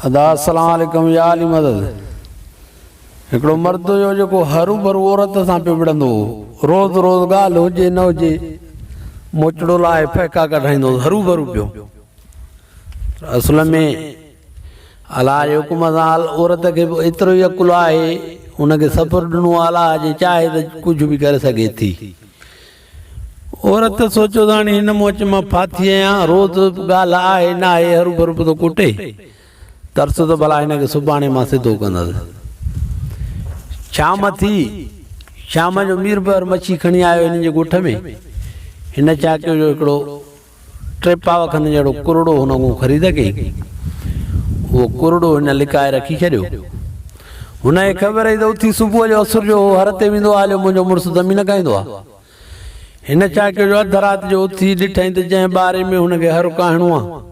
अदा अस्सलाम वालेकुम या अली मदद। हिकिड़ो मर्द हुयो जेको हरू भरू औरत सां पियो विढ़ंदो हो। रोज़ रोज़ ॻाल्हि हुजे न हुजे मोचड़ो लाहे फैका कढाईंदो हरू भरू पियो। असल में अलाह जे हुकुम सां औरत खे एतिरो ई अकुल आहे, हुनखे सब्र ॾिनो अलाह जे चाहे त कुझु बि करे सघे थी। औरत सोचो त हाणे हिन मोच मां फाथी आहियां, रोज़ ॻाल्हि आहे न आहे हरू भरू पियो थो कुटे, तरस तो भला हिनखे सुभाणे मां सिधो कंदसि। शाम थी, शाम जो मीर भर मच्छी खणी आयो हिन जे ॻोठ में। हिन छा कयो जो हिकिड़ो 3 पाव खनि जहिड़ो कुरड़ो हुन खां ख़रीद कई। उहो कुरड़ो हिन लिकाए रखी छॾियो। हुनखे ख़बर हुई त उथी सुबुह जो असुर जो हर ते वेंदो आहे, हलियो मुंहिंजो मुड़ुसु ज़मीन खाईंदो आहे। हिन छा कयो जो अधु राति जो उथी ॾिठईं त जंहिं ॿारे में हुनखे हर काहिणो आहे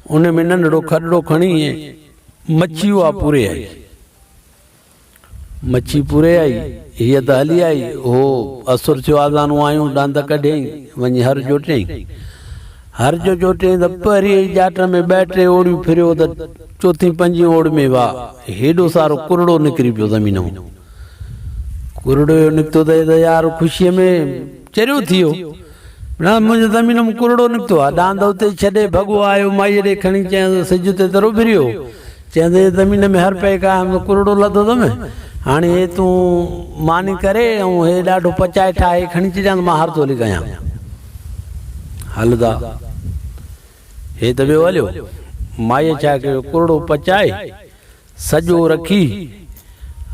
उन में नंढड़ो खॾड़ो खणी मच्छी उहा पूरे आई। मच्छी पूरे आई, हीअ त हली आई। हो असुर थियो, आज़ानूं आयूं, ॾंद कढियईं, वञी हर जोटियईं। हर जो जोटियईं त पहिरीं जाट में 2-3 ओड़ियूं फिरियो त 4-5 ओड़ में वाह हेॾो सारो कुरड़ो निकिरी पियो ज़मीन मां। कुरड़ो निकितो त यार ख़ुशीअ में चरियो थी वियो, न मुंहिंजे ज़मीन में कुरड़ो निकितो आहे। ॾांद उते छॾे भॻो आयो माईअ ॾे खणी, चयसि सिज ते तरो फिरियो, चयसि ज़मीन में हर पे कायमि त कुरड़ो लधो अथमि, हाणे हे तूं मानी करे ऐं हे ॾाढो पचाए ठाहे खणी अचां, मां हर थोली कयां। हलंदा हे त वियो हलियो। माईअ छा कयो, कुरड़ो पचाए सॼो रखी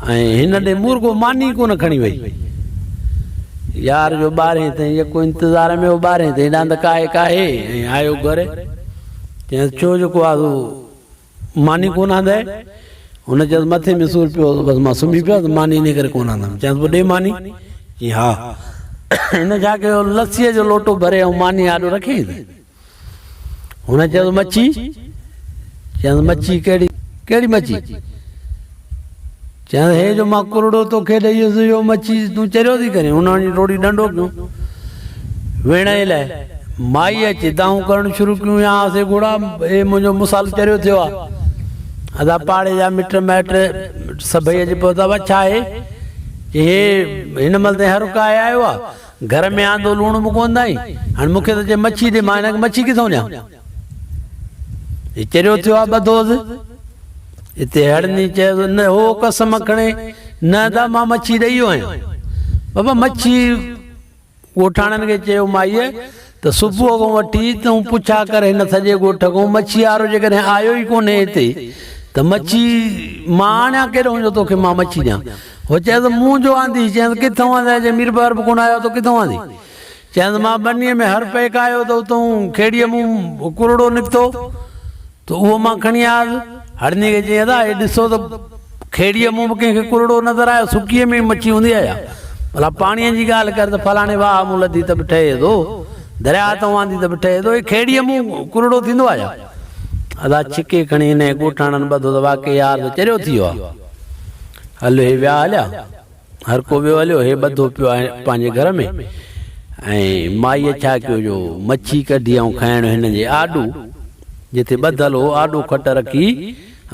ऐं हिन ॾे मुर्गो मानी कोन खणी वई। यार जो 12 ताईं जेको इंतज़ार में हो 12 ताईं ॾंद काहे काहे ऐं आयो घर। चयसि छो जेको आहे मानी कोन आंदे? हुन चयसि मथे में सूर पियो, बसि मां सुम्ही पियो त मानी इन करे कोन आंदमि। चयसि पोइ ॾे मानी। चई हा। हिन छा कयो, लस्सीअ जो लोटो भरे ऐं मानी आॾो रखियईं। हुन चयसि मच्छी? चयसि मच्छी कहिड़ी कहिड़ी मच्छी? चयसि हे जो मां कुरड़ो तोखे ॾेई हुयुसि, इहो मच्छी तूं चरियो थी करे? हुन वञी रोड़ी डंडो कयूं वेण जे लाइ। माई अची दाऊं करणु शुरू कयूं, या से घोड़ा हे मुंहिंजो मुसाल चरियो थियो आहे। अदा पाड़े जा मिट माइट सभई अची पियो अथव, छा आहे? हे हिन महिल ताईं हर काए आयो आहे, घर में आंदो लूणु बि कोन अथई, हाणे मूंखे त चए मच्छी ॾे, मां हिनखे मच्छी किथां ॾियां? हे चरियो थियो आहे ॿधोसि हिते हड़नी। चयो न हो कसम खणे, न त मां मच्छी ॾेई वियो आहियां। बाबा मच्छी ॻोठाणनि खे चयो माईअ त सुबुह खां वठी तूं पुछा कर हिन सॼे ॻोठ खां, मच्छी वारो जेकॾहिं आयो ई कोन्हे हिते त मच्छी मां आणियां केॾो वञो तोखे मां मच्छी ॾियां? हो चयसि मूं जो आंदी। चयसि किथां आंदा? जे मीर बार बि कोन आयो त किथां आंदी? चयसि मां बनीअ में हर पैक आयो त उतां खेड़ीअ मूं कुरड़ो निकितो त उहो मां खणी आयुसि। हड़नी खे चई अदा हे ॾिसो त खेड़ीअ मूं बि कंहिंखे कुरड़ो नज़र आयो, सुकीअ में मच्छी हूंदी आहे छा? भला पाणीअ जी ॻाल्हि कर त फलाणे वाह मूं लधी त बि ठहे थो, दरिया तां आंदी त बि ठहे थो, हे खेड़ीअ मूं कुरड़ो थींदो आहे छा? अदा छिके खणी हिन ॻोठाणनि ॿधो त वाक़ई यार त चरियो थी वियो आहे। हलो हे विया हलिया, हर को वियो हलियो, हे ॿधो पियो आहे पंहिंजे घर में। ऐं माईअ छा कयो जो मच्छी कढी ऐं खाइणु हिन जे आॾू जिते ॿधल हो आॾो खट रखी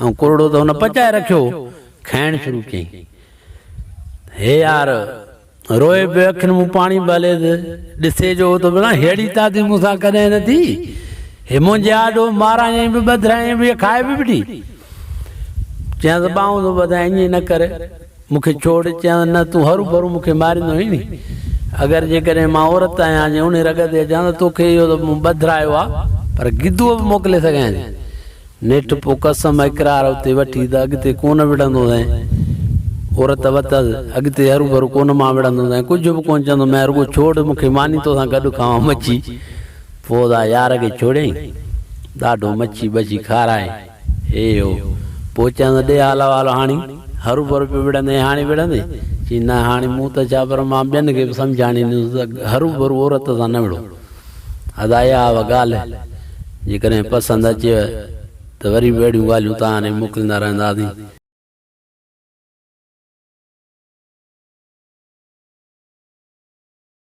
ऐं कुरड़ो त हुन पचाए रखियो, खाइणु शुरू कयईं। हे यार रोए पियो, अखियुनि मूं पाणी भले ॾिसे जो त भला हेड़ी तादी मूंसां कॾहिं न थी। हे मुंहिंजे आॾो मारायईं बि ॿधायईं बि, खाए बि ॾिठी। चयसि ॿाहूं थो ॿधाए, ईअं न करे मूंखे छोड़। चयसि न तूं हरू भरू मूंखे मारींदो हुई नी, अगरि जेकॾहिं मां औरत आहियां जे उन रग ते अचां त तोखे इहो त मूं ॿधायो आहे, पर गिदुअ बि मोकिले सघां। नेठि पोइ कसम इकरार उते वठी त अॻिते कोन विढ़ंदो साईं। औरत वरितसि, अॻिते हरू भरू कोन मां विढ़ंदो साईं, कुझु बि कोन चवंदो मैं, रुॻो छोड़ मूंखे मानी तोसां गॾु खावां मच्छी। पोइ दा यार खे छोड़ियईं, ॾाढो मच्छी बची खाराए हे हो। पोइ चवंदो ॾे हाल वालो हाणे हरू भरू पियो विढ़ंदे, हाणे विढ़ंदे? चई न हाणे मूं त छा, पर मां ॿियनि खे बि सम्झाणींदुसि त हरू भरू औरत सां न विढ़ो। अदा इहा ॻाल्हि जेकॾहिं पसंदि अचेव त वरी बि अहिड़ियूं ॻाल्हियूं तव्हां मोकिलींदा रहंदासीं।